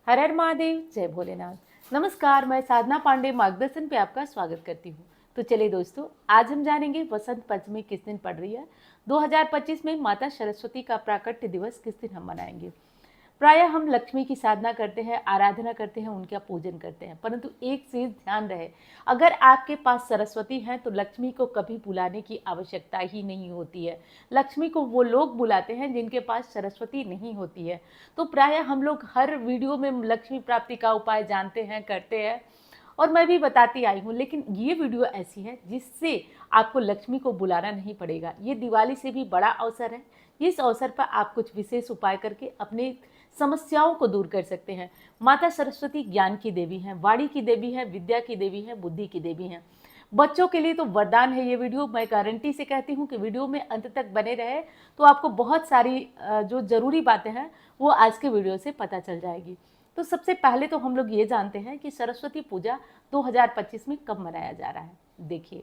हर हर महादेव, जय भोलेनाथ। नमस्कार, मैं साधना पांडे मार्गदर्शन पे आपका स्वागत करती हूँ। तो चलिए दोस्तों, आज हम जानेंगे वसंत पंचमी किस दिन पड़ रही है। 2025 में माता सरस्वती का प्राकट्य दिवस किस दिन हम मनाएंगे। प्रायः हम लक्ष्मी की साधना करते हैं, आराधना करते हैं, उनका पूजन करते हैं, परंतु एक चीज ध्यान रहे, अगर आपके पास सरस्वती है तो लक्ष्मी को कभी बुलाने की आवश्यकता ही नहीं होती है। लक्ष्मी को वो लोग बुलाते हैं जिनके पास सरस्वती नहीं होती है। तो प्रायः हम लोग हर वीडियो में लक्ष्मी प्राप्ति का उपाय जानते हैं, करते हैं, और मैं भी बताती आई हूँ, लेकिन ये वीडियो ऐसी है जिससे आपको लक्ष्मी को बुलाना नहीं पड़ेगा। ये दिवाली से भी बड़ा अवसर है। इस अवसर पर आप कुछ विशेष उपाय करके अपने समस्याओं को दूर कर सकते हैं। माता सरस्वती ज्ञान की देवी हैं, वाणी की देवी हैं, विद्या की देवी हैं, बुद्धि की देवी हैं। बच्चों के लिए तो वरदान है ये वीडियो। मैं गारंटी से कहती हूँ कि वीडियो में अंत तक बने रहे तो आपको बहुत सारी जो ज़रूरी बातें हैं वो आज के वीडियो से पता चल जाएगी। तो सबसे पहले तो हम लोग ये जानते हैं कि सरस्वती पूजा 2025 में कब मनाया जा रहा है। देखिए,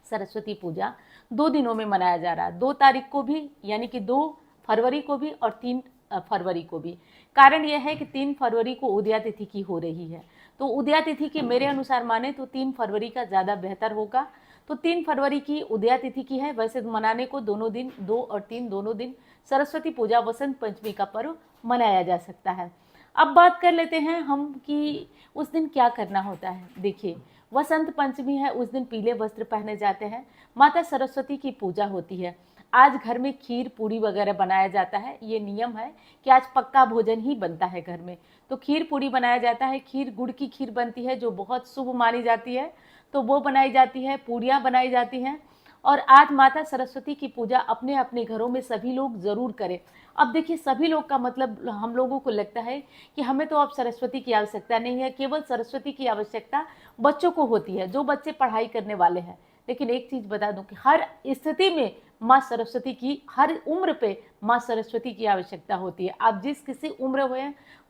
सरस्वती पूजा 2 दिनों में मनाया जा रहा है। 2 तारीख को भी, यानी कि 2 फरवरी को भी, और 3 फरवरी को भी। कारण यह है कि 3 फरवरी को उदया तिथि की हो रही है। तो उदया तिथि के मेरे अनुसार माने तो 3 फरवरी का ज़्यादा बेहतर होगा। तो 3 फरवरी की उदया तिथि की है। वैसे मनाने को दोनों दिन, 2 और 3 दोनों दिन सरस्वती पूजा, वसंत पंचमी का पर्व मनाया जा सकता है। अब बात कर लेते हैं हम कि उस दिन क्या करना होता है। देखिए, वसंत पंचमी है, उस दिन पीले वस्त्र पहने जाते हैं। माता सरस्वती की पूजा होती है। आज घर में खीर पूरी वगैरह बनाया जाता है। ये नियम है कि आज पक्का भोजन ही बनता है घर में। तो खीर पूरी बनाया जाता है। खीर, गुड़ की खीर बनती है जो बहुत शुभ मानी जाती है, तो वो बनाई जाती है। पूरियाँ बनाई जाती हैं। और आज माता सरस्वती की पूजा अपने अपने घरों में सभी लोग ज़रूर करें। अब देखिए, सभी लोग का मतलब हम लोगों को लगता है कि हमें तो अब सरस्वती की आवश्यकता नहीं है, केवल सरस्वती की आवश्यकता बच्चों को होती है, जो बच्चे पढ़ाई करने वाले हैं। लेकिन एक चीज़ बता दूं कि हर स्थिति में माँ सरस्वती की, हर उम्र पे माँ सरस्वती की आवश्यकता होती है। आप जिस किसी उम्र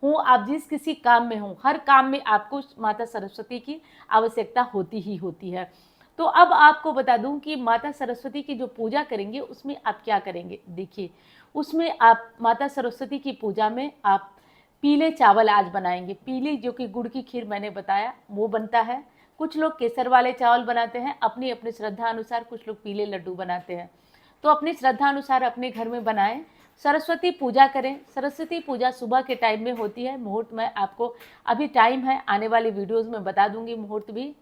हो, आप जिस किसी काम में हो, हर काम में आपको माता सरस्वती की आवश्यकता होती ही होती है। तो अब आपको बता दूं कि माता सरस्वती की जो पूजा करेंगे उसमें आप क्या करेंगे। देखिए, उसमें आप माता सरस्वती की पूजा में आप पीले चावल आज बनाएंगे। पीली, जो कि गुड़ की खीर मैंने बताया, वो बनता है। कुछ लोग केसर वाले चावल बनाते हैं, अपनी अपनी श्रद्धा अनुसार। कुछ लोग पीले लड्डू बनाते हैं। तो अपनी श्रद्धा अनुसार अपने घर में बनाएं। सरस्वती पूजा करें। सरस्वती पूजा सुबह के टाइम में होती है। मुहूर्त में आपको अभी टाइम है, आने वाली वीडियोज़ में बता दूंगी मुहूर्त भी।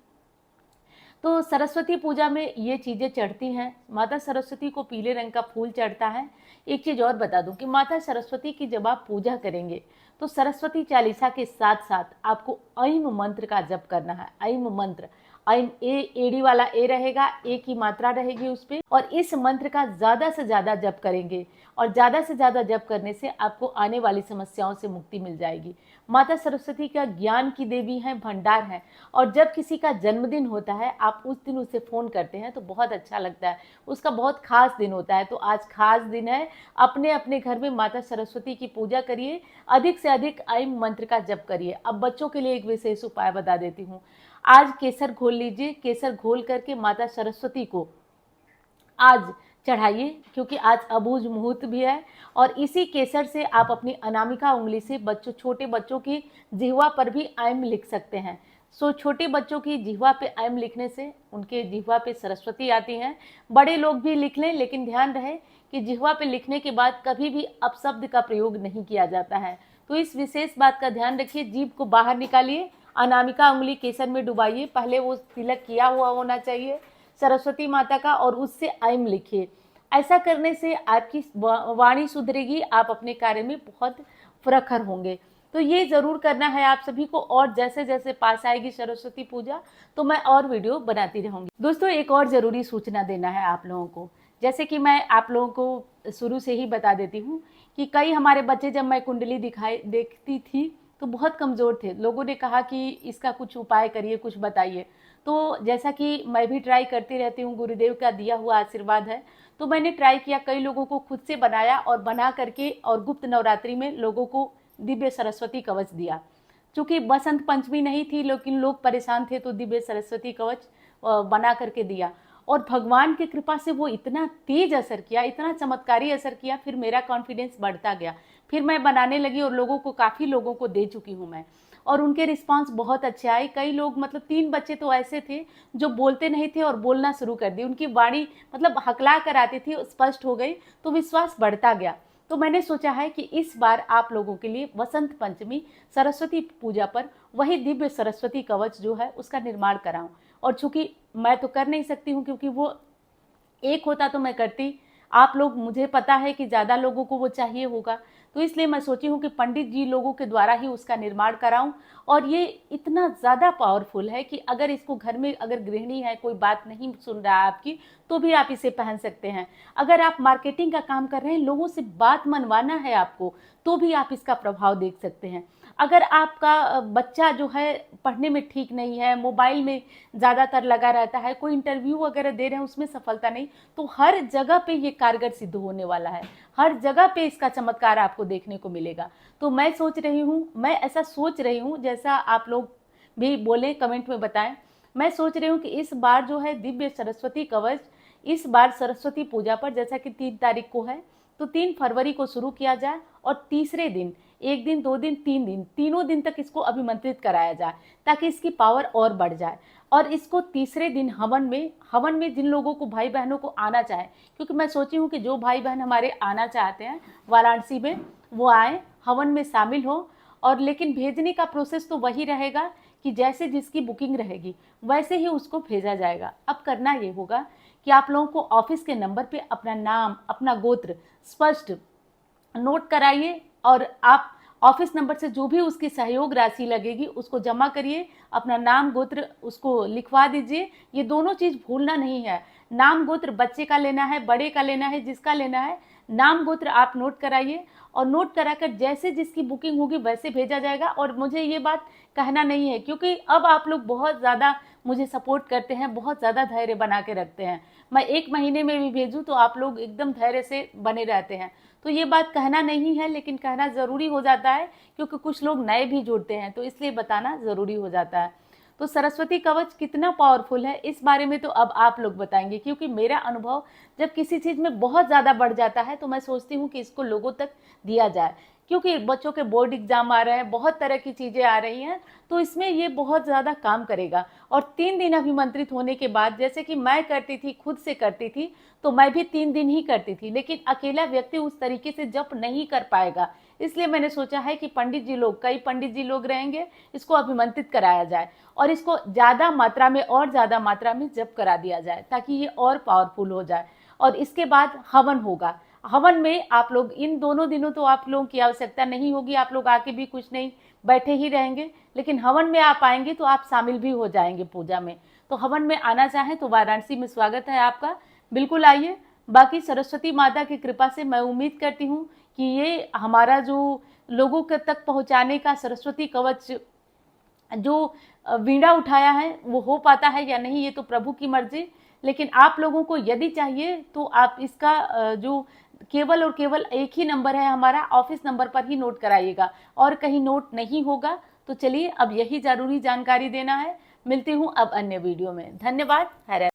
तो सरस्वती पूजा में ये चीज़ें चढ़ती हैं। माता सरस्वती को पीले रंग का फूल चढ़ता है। एक चीज़ और बता दूं कि माता सरस्वती की जब आप पूजा करेंगे तो सरस्वती चालीसा के साथ साथ आपको ऐम मंत्र का जप करना है। ऐम मंत्र, ऐम, एड़ी वाला ए रहेगा, ए की मात्रा रहेगी उस पर, और इस मंत्र का ज़्यादा से ज़्यादा जप करेंगे। और ज़्यादा से ज़्यादा जप करने से आपको आने वाली समस्याओं से मुक्ति मिल जाएगी। माता सरस्वती का ज्ञान की देवी है, भंडार है। और जब किसी का जन्मदिन होता है, आप उस दिन उसे फ़ोन करते हैं तो बहुत अच्छा लगता है। उसका बहुत खास दिन होता है। तो आज खास दिन है, अपने अपने घर में माता सरस्वती की पूजा करिए, अधिक से अधिक ऐम मंत्र का जप करिए। अब बच्चों के लिए एक विशेष उपाय बता देती हूँ। आज केसर घोल लीजिए। केसर घोल करके माता सरस्वती को आज चढ़ाइए, क्योंकि आज अबूझ मुहूर्त भी है। और इसी केसर से आप अपनी अनामिका उंगली से बच्चों, छोटे बच्चों की जिह्वा पर भी ऐम लिख सकते हैं। सो छोटे बच्चों की जिह्वा पे ऐम लिखने से उनके जिह्वा पे सरस्वती आती हैं। बड़े लोग भी लिख लें, लेकिन ध्यान रहे कि जिह्वा पे लिखने के बाद कभी भी अपशब्द का प्रयोग नहीं किया जाता है। तो इस विशेष बात का ध्यान रखिए। जीभ को बाहर निकालिए, अनामिका उंगली केसर में डुबाइए। पहले वो तिलक किया हुआ होना चाहिए सरस्वती माता का, और उससे ऐम लिखिए। ऐसा करने से आपकी वाणी सुधरेगी, आप अपने कार्य में बहुत प्रखर होंगे। तो ये ज़रूर करना है आप सभी को। और जैसे जैसे पास आएगी सरस्वती पूजा तो मैं और वीडियो बनाती रहूँगी। दोस्तों, एक और ज़रूरी सूचना देना है आप लोगों को। जैसे कि मैं आप लोगों को शुरू से ही बता देती हूँ कि कई हमारे बच्चे, जब मैं कुंडली देखती थी तो बहुत कमज़ोर थे। लोगों ने कहा कि इसका कुछ उपाय करिए, कुछ बताइए। तो जैसा कि मैं भी ट्राई करती रहती हूँ, गुरुदेव का दिया हुआ आशीर्वाद है, तो मैंने ट्राई किया, कई लोगों को खुद से बनाया और बना करके, और गुप्त नवरात्रि में लोगों को दिव्य सरस्वती कवच दिया। चूँकि बसंत पंचमी नहीं थी, लेकिन लोग परेशान थे, तो दिव्य सरस्वती कवच बना करके दिया। और भगवान की कृपा से वो इतना तेज असर किया, इतना चमत्कारी असर किया, फिर मेरा कॉन्फिडेंस बढ़ता गया। फिर मैं बनाने लगी और लोगों को, काफ़ी लोगों को दे चुकी हूँ मैं, और उनके रिस्पांस बहुत अच्छे आए। कई लोग, मतलब 3 बच्चे तो ऐसे थे जो बोलते नहीं थे और बोलना शुरू कर दी, उनकी वाणी मतलब हकला कर आती थी, स्पष्ट हो गई, तो विश्वास बढ़ता गया। तो मैंने सोचा है कि इस बार आप लोगों के लिए वसंत पंचमी सरस्वती पूजा पर वही दिव्य सरस्वती कवच जो है उसका निर्माण कराऊं। और चूंकि मैं तो कर नहीं सकती हूँ, क्योंकि वो एक होता तो मैं करती, आप लोग, मुझे पता है कि ज़्यादा लोगों को वो चाहिए होगा, तो इसलिए मैं सोची हूँ कि पंडित जी लोगों के द्वारा ही उसका निर्माण कराऊं। और ये इतना ज़्यादा पावरफुल है कि अगर इसको घर में, अगर गृहिणी है, कोई बात नहीं सुन रहा है आपकी, तो भी आप इसे पहन सकते हैं। अगर आप मार्केटिंग का काम कर रहे हैं, लोगों से बात मनवाना है आपको, तो भी आप इसका प्रभाव देख सकते हैं। अगर आपका बच्चा जो है पढ़ने में ठीक नहीं है, मोबाइल में ज़्यादातर लगा रहता है, कोई इंटरव्यू वगैरह दे रहे हैं उसमें सफलता नहीं, तो हर जगह पे ये कारगर सिद्ध होने वाला है। हर जगह पे इसका चमत्कार आपको देखने को मिलेगा। तो मैं सोच रही हूँ, मैं ऐसा सोच रही हूँ, जैसा आप लोग भी बोले, कमेंट में बताएं। मैं सोच रही हूँ कि इस बार जो है दिव्य सरस्वती कवच, इस बार सरस्वती पूजा पर, जैसा कि 3 तारीख को है, तो 3 फरवरी को शुरू किया जाए और तीसरे दिन, 1 दिन, 2 दिन, 3 दिन, तीनों दिन तक इसको अभिमंत्रित कराया जाए, ताकि इसकी पावर और बढ़ जाए। और इसको तीसरे दिन हवन में जिन लोगों को, भाई बहनों को आना चाहे, क्योंकि मैं सोची हूँ कि जो भाई बहन हमारे आना चाहते हैं वाराणसी में, वो आए, हवन में शामिल हो। और लेकिन भेजने का प्रोसेस तो वही रहेगा कि जैसे जिसकी बुकिंग रहेगी वैसे ही उसको भेजा जाएगा। अब करना ये होगा कि आप लोगों को ऑफिस के नंबर पे अपना नाम, अपना गोत्र स्पष्ट नोट कराइए, और आप ऑफिस नंबर से जो भी उसकी सहयोग राशि लगेगी उसको जमा करिए, अपना नाम गोत्र उसको लिखवा दीजिए। ये दोनों चीज़ भूलना नहीं है। नाम गोत्र बच्चे का लेना है, बड़े का लेना है, जिसका लेना है, नाम गोत्र आप नोट कराइए, और नोट कराकर जैसे जिसकी बुकिंग होगी वैसे भेजा जाएगा। और मुझे ये बात कहना नहीं है, क्योंकि अब आप लोग बहुत ज़्यादा मुझे सपोर्ट करते हैं, बहुत ज़्यादा धैर्य बना के रखते हैं। मैं 1 महीने में भी भेजूँ तो आप लोग एकदम धैर्य से बने रहते हैं। तो ये बात कहना नहीं है, लेकिन कहना ज़रूरी हो जाता है, क्योंकि कुछ लोग नए भी जुड़ते हैं, तो इसलिए बताना ज़रूरी हो जाता है। तो सरस्वती कवच कितना पावरफुल है, इस बारे में तो अब आप लोग बताएंगे, क्योंकि मेरा अनुभव जब किसी चीज़ में बहुत ज़्यादा बढ़ जाता है तो मैं सोचती हूँ कि इसको लोगों तक दिया जाए, क्योंकि बच्चों के बोर्ड एग्जाम आ रहे हैं, बहुत तरह की चीज़ें आ रही हैं, तो इसमें ये बहुत ज़्यादा काम करेगा। और 3 दिन अभिमंत्रित होने के बाद, जैसे कि मैं करती थी, खुद से करती थी, तो मैं भी 3 दिन ही करती थी, लेकिन अकेला व्यक्ति उस तरीके से जप नहीं कर पाएगा। इसलिए मैंने सोचा है कि पंडित जी लोग, कई पंडित जी लोग रहेंगे, इसको अभिमंत्रित कराया जाए और इसको ज़्यादा मात्रा में और ज़्यादा मात्रा में जप करा दिया जाए, ताकि ये और पावरफुल हो जाए। और इसके बाद हवन होगा। हवन में आप लोग इन दोनों दिनों तो आप लोगों की आवश्यकता नहीं होगी, आप लोग आके भी कुछ नहीं, बैठे ही रहेंगे, लेकिन हवन में आप आएंगे तो आप शामिल भी हो जाएंगे पूजा में। तो हवन में आना चाहें तो वाराणसी में स्वागत है आपका, बिल्कुल आइए। बाकी सरस्वती माता की कृपा से मैं उम्मीद करती हूँ कि ये हमारा जो लोगों के तक पहुँचाने का सरस्वती कवच जो वीणा उठाया है वो हो पाता है या नहीं, ये तो प्रभु की मर्जी। लेकिन आप लोगों को यदि चाहिए तो आप इसका जो केवल और केवल एक ही नंबर है हमारा, ऑफिस नंबर पर ही नोट कराइएगा, और कहीं नोट नहीं होगा। तो चलिए, अब यही ज़रूरी जानकारी देना है। मिलती हूँ अब अन्य वीडियो में। धन्यवाद। हरे